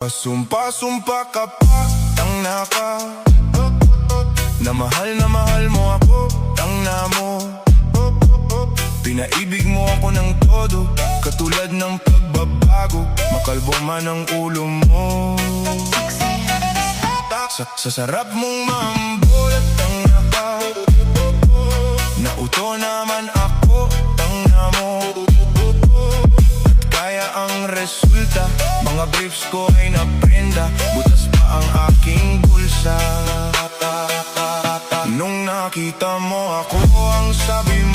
Sumpa-sumpa ka pa, tangna ka, na mahal mo ako, tangna mo. Pinaibig mo ako ng todo, katulad ng pagbabago. Makalbo man ang ulo mo. Sa sarap mong mambol, tangna ka, nauto naman ako, tangna mo. At kaya ang resulta, mga briefs ko ay naprenda, butas pa ang aking bulsa. Nung nakita mo ako, ang sabi mo